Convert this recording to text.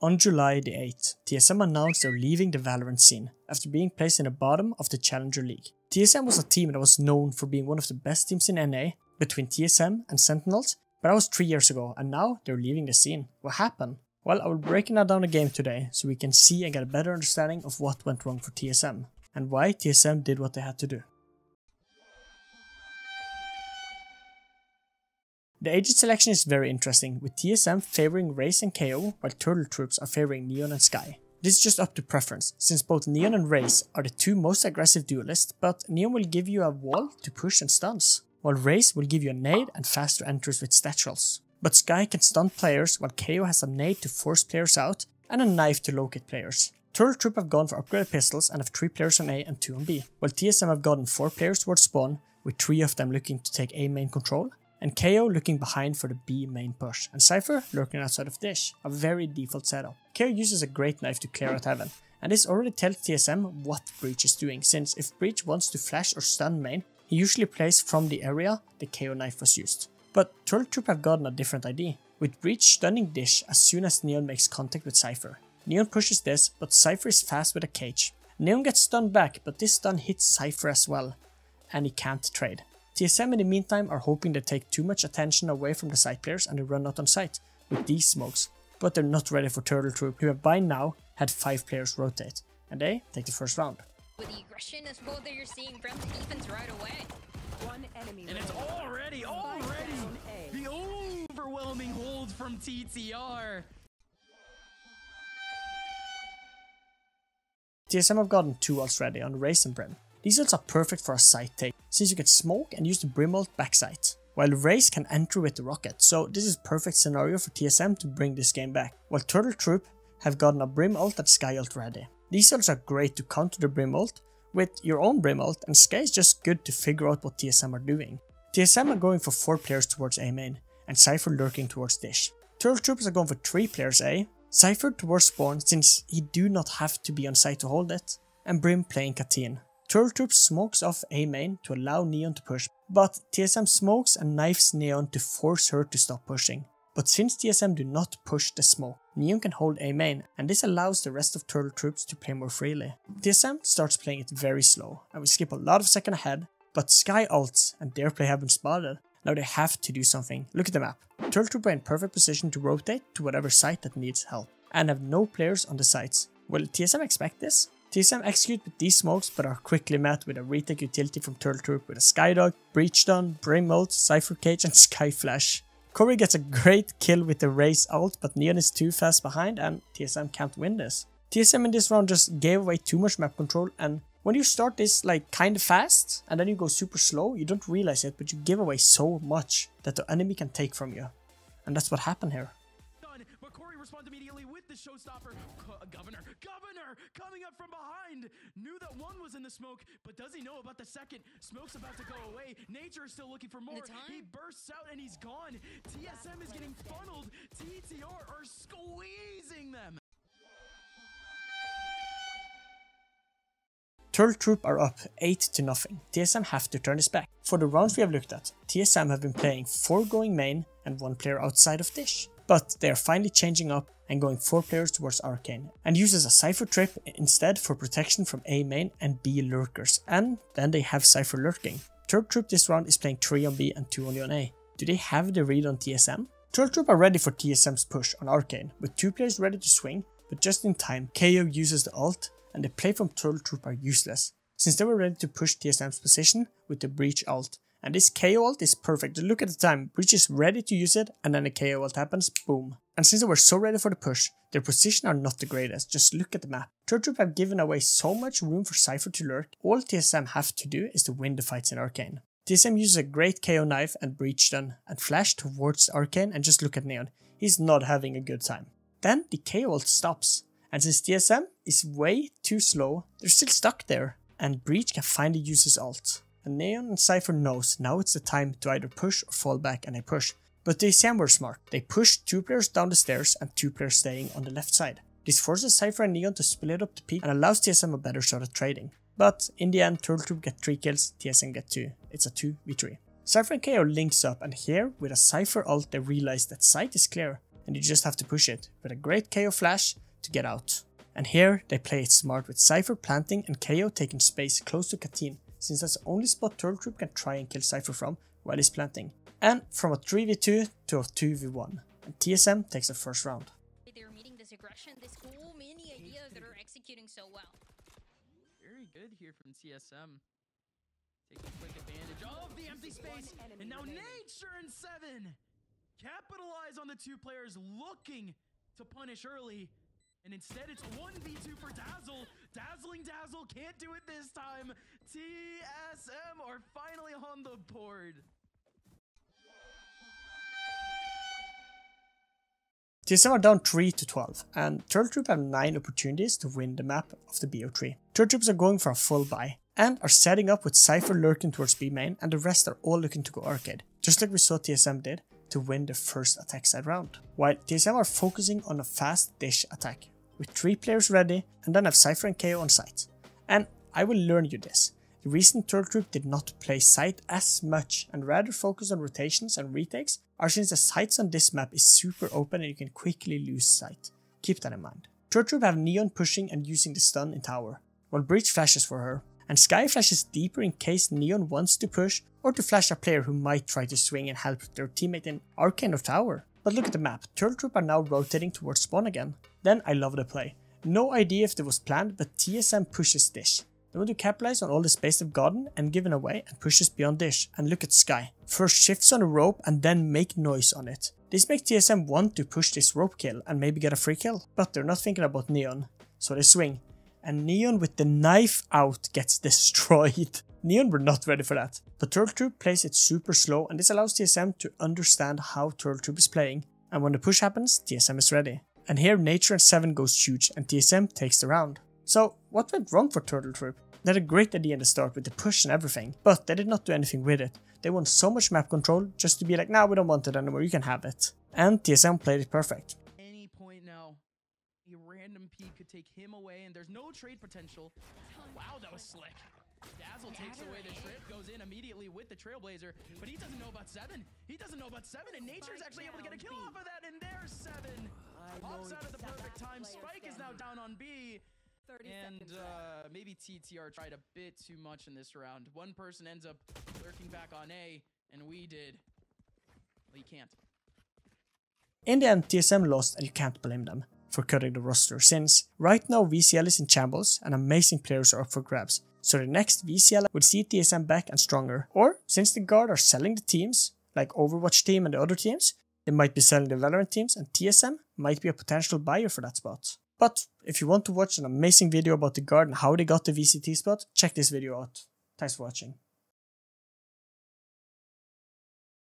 On July the 8th, TSM announced they're leaving the Valorant scene after being placed in the bottom of the Challenger League. TSM was a team that was known for being one of the best teams in NA between TSM and Sentinels, but that was 3 years ago and now they're leaving the scene. What happened? Well, I will break down the game today so we can see and get a better understanding of what went wrong for TSM and why TSM did what they had to do. The agent selection is very interesting, with TSM favoring Raze and KO while Turtle Troops are favoring Neon and Sky. This is just up to preference, since both Neon and Raze are the two most aggressive duelists, but Neon will give you a wall to push and stuns, while Raze will give you a nade and faster entries with statuals. But Sky can stun players while KO has a nade to force players out and a knife to locate players. Turtle Troop have gone for upgraded pistols and have 3 players on A and 2 on B, while TSM have gotten 4 players towards spawn, with 3 of them looking to take A main control, and KO looking behind for the B main push, and Cypher lurking outside of Dish, a very default setup. KO uses a great knife to clear out heaven, and this already tells TSM what Breach is doing, since if Breach wants to flash or stun main, he usually plays from the area the KO knife was used. But Turtle Troop have gotten a different idea, with Breach stunning Dish as soon as Neon makes contact with Cypher. Neon pushes this, but Cypher is fast with a cage. Neon gets stunned back, but this stun hits Cypher as well, and he can't trade. TSM in the meantime are hoping they take too much attention away from the side players and they run out on site with these smokes, but they're not ready for Turtle Troop, who have by now had 5 players rotate, and they take the first round. With the aggression as well that you're seeing from the defense right away. One enemy and it's already the overwhelming hold from TTR. TSM have gotten 2 ults ready on Raze and Brim. These ults are perfect for a site take, since you can smoke and use the Brim ult backside, while Raze can enter with the rocket, so this is perfect scenario for TSM to bring this game back, while Turtle Troop have gotten a Brim ult and Sky ult ready. These ults are great to counter the Brim ult with your own Brim ult, and Sky is just good to figure out what TSM are doing. TSM are going for 4 players towards A main, and Cypher lurking towards Dish. Turtle Troopers are going for 3 players A, Cypher towards spawn since he do not have to be on site to hold it, and Brim playing Kateen. Turtle Troop smokes off A main to allow Neon to push, but TSM smokes and knifes Neon to force her to stop pushing. But since TSM do not push the smoke, Neon can hold A main, and this allows the rest of Turtle Troops to play more freely. TSM starts playing it very slow, and we skip a lot of seconds ahead, but Sky ults and their play have been spotted. Now they have to do something. Look at the map. Turtle Troop are in perfect position to rotate to whatever site that needs help, and have no players on the sites. Will TSM expect this? TSM execute with these smokes but are quickly met with a retake utility from Turtle Troop with a Skydog, Breach Stun, Brim ult, Cypher Cage and Sky Flash. Corey gets a great kill with the Raze ult, but Neon is too fast behind and TSM can't win this. TSM in this round just gave away too much map control, and when you start this like kinda fast and then you go super slow, you don't realize it, but you give away so much that the enemy can take from you. And that's what happened here. But Corey responds immediately with the showstopper. Governor coming up from behind. Knew that one was in the smoke, but does he know about the second? Smoke's about to go away. Nature is still looking for more. He bursts out and he's gone. TSM is getting funneled. TTR are squeezing them. Turtle Troop are up 8-0. TSM have to turn this back. For the rounds we have looked at, TSM have been playing 4 going main and 1 player outside of Dish. But they are finally changing up and going 4 players towards Arcane, and uses a Cypher trip instead for protection from A main and B lurkers, and then they have Cypher lurking. Turtle Troop this round is playing 3 on B and 2 only on A. Do they have the read on TSM? Turtle Troop are ready for TSM's push on Arcane, with 2 players ready to swing, but just in time KO uses the ult, and the play from Turtle Troop are useless, since they were ready to push TSM's position with the Breach ult. And this KO ult is perfect. Look at the time, Breach is ready to use it, and then the KO ult happens, boom. And since they were so ready for the push, their position are not the greatest, just look at the map. Turtle Troop have given away so much room for Cypher to lurk, all TSM have to do is to win the fights in Arcane. TSM uses a great KO knife and Breach stun, and flash towards Arcane, and just look at Neon, he's not having a good time. Then the KO ult stops, and since TSM is way too slow, they're still stuck there, and Breach can finally use his ult. And Neon and Cypher knows now it's the time to either push or fall back, and they push. But TSM were smart. They pushed 2 players down the stairs and 2 players staying on the left side. This forces Cypher and Neon to split up the peak and allows TSM a better shot at trading. But in the end, Turtle Troop get 3 kills, TSM get 2. It's a 2v3. Cypher and KO links up, and here with a Cypher ult they realize that site is clear. and you just have to push it with a great KO flash to get out. And here they play it smart with Cypher planting and KO taking space close to Kateen, since that's the only spot Turtle Troop can try and kill Cypher from while he's planting. And from a 3v2 to a 2v1, and TSM takes the first round. They're meeting this aggression, this cool mini ideas that are executing so well. Very good here from TSM. Taking quick advantage of the empty space, and now Nature and 7 capitalize on the two players looking to punish early, and instead it's 1v2 for Dazzle. Dazzling Dazzle can't do it this time. TSM are finally on the board. TSM are down 3 to 12, and Turtle Troop have 9 opportunities to win the map of the BO3. Turtle Troops are going for a full buy, and are setting up with Cypher lurking towards B main, and the rest are all looking to go arcade, just like we saw TSM did to win the first attack side round. While TSM are focusing on a fast dish attack, with 3 players ready, and then have Cypher and KO on site. And I will learn you this. The reason Turtle Troop did not play site as much and rather focus on rotations and retakes are since the sites on this map is super open and you can quickly lose sight. Keep that in mind. Turtle Troop have Neon pushing and using the stun in tower, while Breach flashes for her, and Sky flashes deeper in case Neon wants to push or to flash a player who might try to swing and help their teammate in our kind of tower. But look at the map, Turtle Troop are now rotating towards spawn again. Then I love the play. No idea if it was planned, but TSM pushes Dish. They want to capitalize on all the space they've gotten and given away and pushes beyond Dish. And look at Sky. First shifts on a rope and then make noise on it. This makes TSM want to push this rope kill and maybe get a free kill. But they're not thinking about Neon, so they swing. And Neon with the knife out gets destroyed. Neon were not ready for that. But Turtle Troop plays it super slow, and this allows TSM to understand how Turtle Troop is playing. And when the push happens, TSM is ready. And here Nature and 7 goes huge and TSM takes the round. So what went wrong for Turtle Troop? They had a great idea in the start with the push and everything, but they did not do anything with it. They want so much map control just to be like, nah, we don't want it anymore, you can have it. And TSM played it perfect. Any point now, a random peek could take him away, and there's no trade potential. Wow, that was slick. Dazzle takes away the trip, goes in immediately with the Trailblazer, but he doesn't know about 7. He doesn't know about 7, and Nature's actually able to get a kill off of that, and there's 7. Pops out at the perfect time. Spike is now down on B. And maybe TTR tried a bit too much in this round. One person ends up lurking back on A, and we did. Well, you can't. In the end, TSM lost, and you can't blame them for cutting the roster, since right now VCL is in shambles and amazing players are up for grabs. So the next VCL will see TSM back and stronger. Or, since the Guard are selling the teams, like Overwatch team and the other teams, they might be selling the Valorant teams, and TSM might be a potential buyer for that spot. But if you want to watch an amazing video about the Guard and how they got the VCT spot, check this video out. Thanks for watching.